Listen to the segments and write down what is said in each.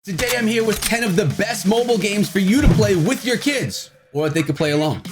Today I'm here with 10 of the best mobile games for you to play with your kids, or that they could play alone.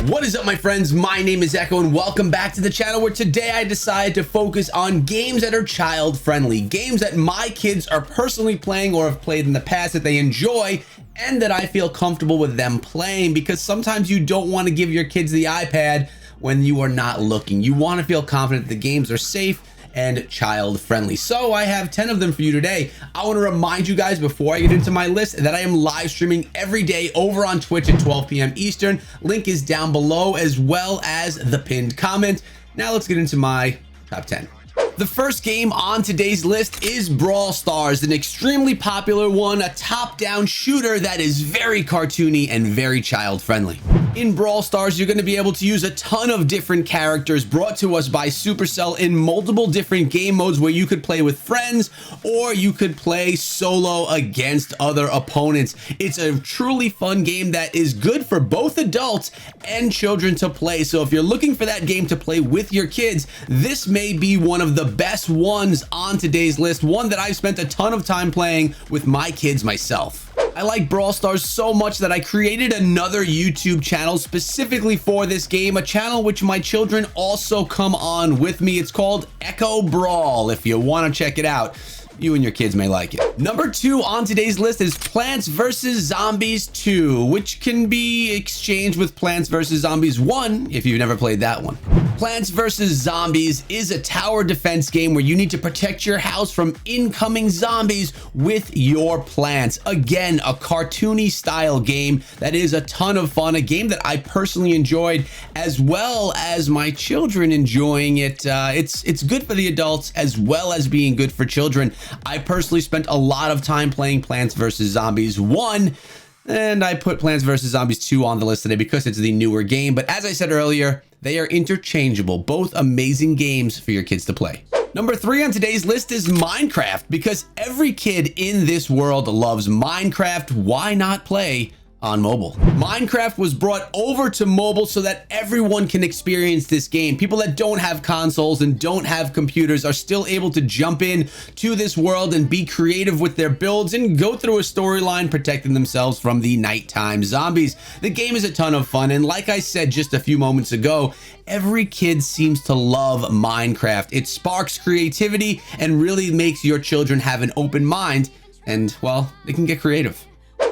What is up, my friends? My name is Echo and welcome back to the channel, where today I decided to focus on games that are child friendly, games that my kids are personally playing or have played in the past that they enjoy and that I feel comfortable with them playing, because sometimes you don't want to give your kids the iPad when you are not looking. You want to feel confident the games are safe and child friendly. So I have 10 of them for you today. I want to remind you guys before I get into my list that I am live streaming every day over on Twitch at 12 p.m. Eastern. Link is down below as well as the pinned comment. Now let's get into my top 10. The first game on today's list is Brawl Stars, an extremely popular one, a top-down shooter that is very cartoony and very child-friendly. In Brawl Stars, you're going to be able to use a ton of different characters brought to us by Supercell in multiple different game modes, where you could play with friends or you could play solo against other opponents. It's a truly fun game that is good for both adults and children to play. So if you're looking for that game to play with your kids, this may be one of the best ones on today's list, one that I've spent a ton of time playing with my kids myself. I like Brawl Stars so much that I created another YouTube channel specifically for this game, a channel which my children also come on with me. It's called Echo Brawl. If you want to check it out, you and your kids may like it. Number 2 on today's list is Plants vs. Zombies 2, which can be exchanged with Plants vs. Zombies 1 if you've never played that one. Plants vs. Zombies is a tower defense game where you need to protect your house from incoming zombies with your plants. Again, a cartoony style game that is a ton of fun, a game that I personally enjoyed as well as my children enjoying it. It's good for the adults as well as being good for children. I personally spent a lot of time playing Plants vs. Zombies 1, and I put Plants vs. Zombies 2 on the list today because it's the newer game. But as I said earlier, they are interchangeable, both amazing games for your kids to play. Number 3 on today's list is Minecraft, because every kid in this world loves Minecraft. Why not play on mobile? Minecraft was brought over to mobile so that everyone can experience this game. People that don't have consoles and don't have computers are still able to jump in to this world and be creative with their builds and go through a storyline protecting themselves from the nighttime zombies. The game is a ton of fun, and like I said just a few moments ago, every kid seems to love Minecraft. It sparks creativity and really makes your children have an open mind, and well, they can get creative.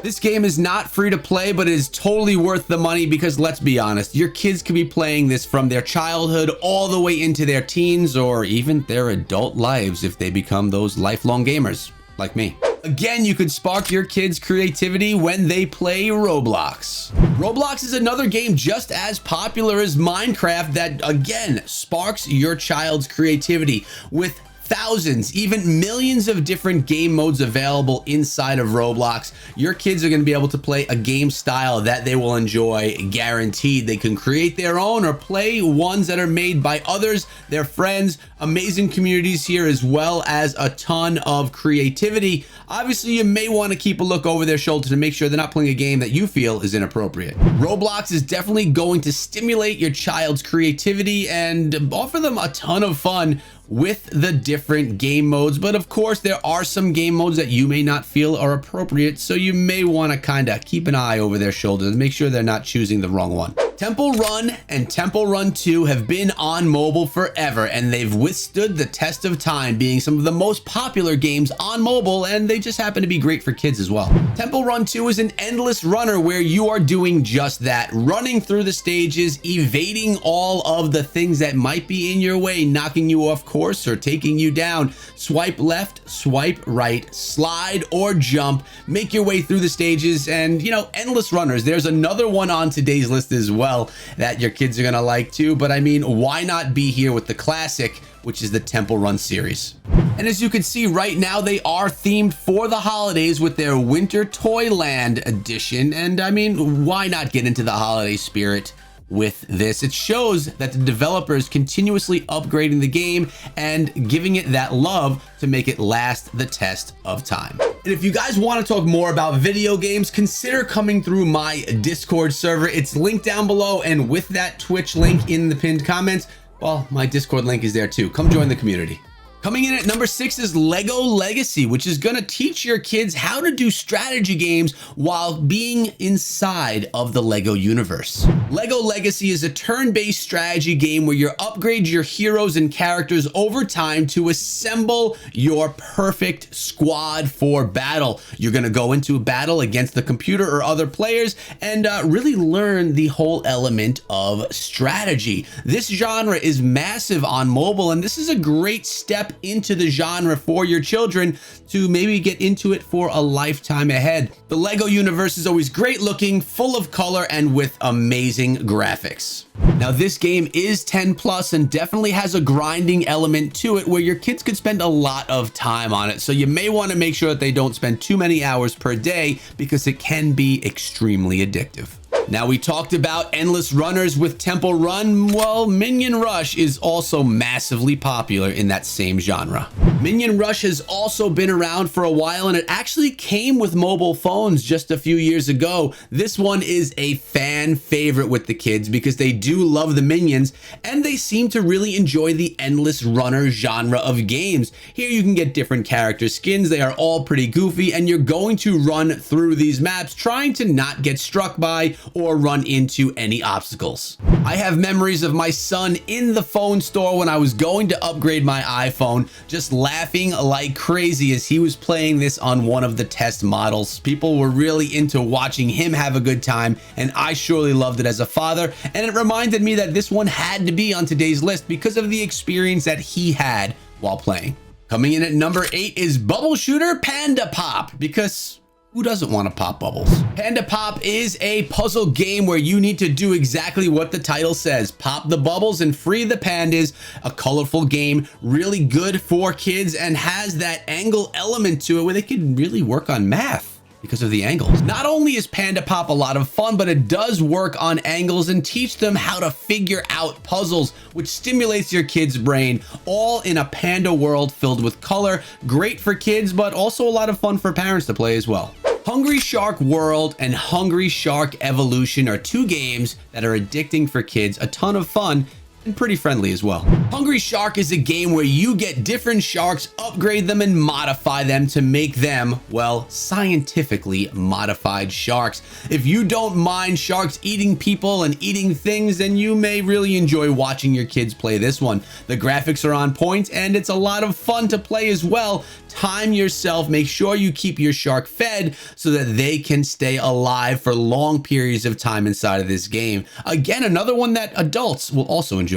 This game is not free to play, but it is totally worth the money, because let's be honest, your kids could be playing this from their childhood all the way into their teens or even their adult lives if they become those lifelong gamers like me. Again, you could spark your kids' creativity when they play Roblox. Roblox is another game just as popular as Minecraft that, again, sparks your child's creativity with thousands, even millions of different game modes available inside of Roblox. Your kids are going to be able to play a game style that they will enjoy, guaranteed. They can create their own or play ones that are made by others, their friends. Amazing communities here, as well as a ton of creativity. Obviously, you may want to keep a look over their shoulder to make sure they're not playing a game that you feel is inappropriate. Roblox is definitely going to stimulate your child's creativity and offer them a ton of fun with the different game modes. But of course, there are some game modes that you may not feel are appropriate, so you may want to kind of keep an eye over their shoulders and make sure they're not choosing the wrong one. Temple Run and Temple Run 2 have been on mobile forever, and they've withstood the test of time, being some of the most popular games on mobile, and they just happen to be great for kids as well. Temple Run 2 is an endless runner where you are doing just that, running through the stages, evading all of the things that might be in your way, knocking you off course or taking you down. Swipe left, swipe right, slide or jump, make your way through the stages, and endless runners. There's another one on today's list as well that your kids are gonna like too, but I mean, why not be here with the classic, which is the Temple Run series. And as you can see right now, they are themed for the holidays with their Winter Toyland edition. And I mean, why not get into the holiday spirit with this. It shows that the developer is continuously upgrading the game and giving it that love to make it last the test of time. And if you guys want to talk more about video games, consider coming through my Discord server. It's linked down below, and with that Twitch link in the pinned comments, well, my Discord link is there too. Come join the community. Coming in at number 6 is Lego Legacy, which is going to teach your kids how to do strategy games while being inside of the Lego universe. Lego Legacy is a turn-based strategy game where you upgrade your heroes and characters over time to assemble your perfect squad for battle. You're going to go into a battle against the computer or other players and really learn the whole element of strategy. This genre is massive on mobile, and this is a great step into the genre for your children to maybe get into it for a lifetime ahead. The Lego universe is always great looking, full of color, and with amazing graphics. Now, this game is 10+ and definitely has a grinding element to it where your kids could spend a lot of time on it. So you may want to make sure that they don't spend too many hours per day because it can be extremely addictive. Now, we talked about endless runners with Temple Run. Well, Minion Rush is also massively popular in that same genre. Minion Rush has also been around for a while, and it actually came with mobile phones just a few years ago. This one is a fan favorite with the kids because they do love the minions, and they seem to really enjoy the endless runner genre of games. Here you can get different character skins. They are all pretty goofy, and you're going to run through these maps trying to not get struck by or run into any obstacles. I have memories of my son in the phone store when I was going to upgrade my iPhone, just laughing like crazy as he was playing this on one of the test models. People were really into watching him have a good time, and I surely loved it as a father, and it reminded me that this one had to be on today's list because of the experience that he had while playing. Coming in at number 8 is Bubble Shooter Panda Pop, because who doesn't want to pop bubbles? Panda Pop is a puzzle game where you need to do exactly what the title says. Pop the bubbles and free the pandas. A colorful game, really good for kids, and has that angle element to it where they can really work on math because of the angles. Not only is Panda Pop a lot of fun, but it does work on angles and teach them how to figure out puzzles, which stimulates your kid's brain, all in a panda world filled with color. Great for kids, but also a lot of fun for parents to play as well. Hungry Shark World and Hungry Shark Evolution are 2 games that are addicting for kids, a ton of fun, and pretty friendly as well. Hungry Shark is a game where you get different sharks, upgrade them, and modify them to make them, well, scientifically modified sharks. If you don't mind sharks eating people and eating things, then you may really enjoy watching your kids play this one. The graphics are on point, and it's a lot of fun to play as well. Time yourself, make sure you keep your shark fed so that they can stay alive for long periods of time inside of this game. Again, another one that adults will also enjoy.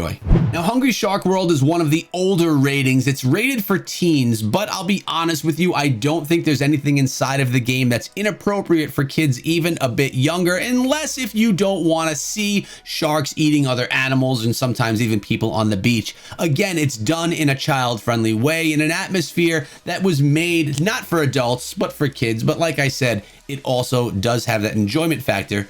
Now, Hungry Shark World is one of the older ratings. It's rated for teens, but I'll be honest with you, I don't think there's anything inside of the game that's inappropriate for kids even a bit younger, unless if you don't want to see sharks eating other animals and sometimes even people on the beach. Again, it's done in a child-friendly way, in an atmosphere that was made not for adults, but for kids. But like I said, it also does have that enjoyment factor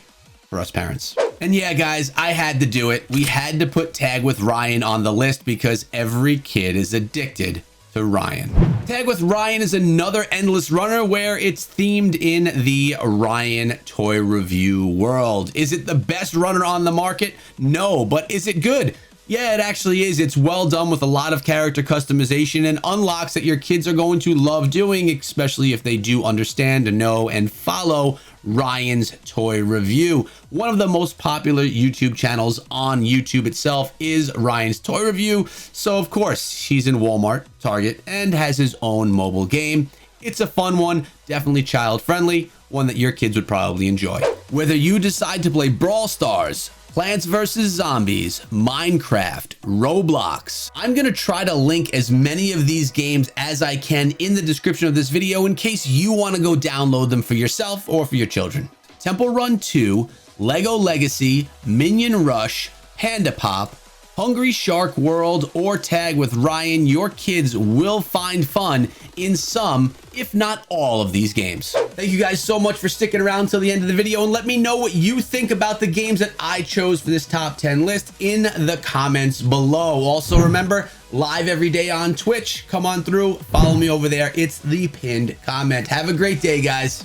for us parents. And yeah, guys, I had to do it. We had to put Tag with Ryan on the list because every kid is addicted to Ryan. Tag with Ryan is another endless runner where it's themed in the Ryan toy review world. Is it the best runner on the market? No, but is it good? Yeah, it actually is. It's well done with a lot of character customization and unlocks that your kids are going to love doing, especially if they do understand and know and follow Ryan's toy review. One of the most popular YouTube channels on YouTube itself is Ryan's toy review. So of course, he's in Walmart, Target, and has his own mobile game. It's a fun one, definitely child friendly, one that your kids would probably enjoy. Whether you decide to play Brawl Stars, Plants vs. Zombies, Minecraft, Roblox. I'm gonna try to link as many of these games as I can in the description of this video in case you wanna go download them for yourself or for your children. Temple Run 2, Lego Legacy, Minion Rush, Panda Pop, Hungry Shark World, or Tag with Ryan, your kids will find fun in some, if not all, of these games. Thank you guys so much for sticking around till the end of the video, and let me know what you think about the games that I chose for this top 10 list in the comments below. Also, remember, live every day on Twitch. Come on through, follow me over there. It's the pinned comment. Have a great day, guys.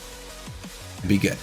Be good.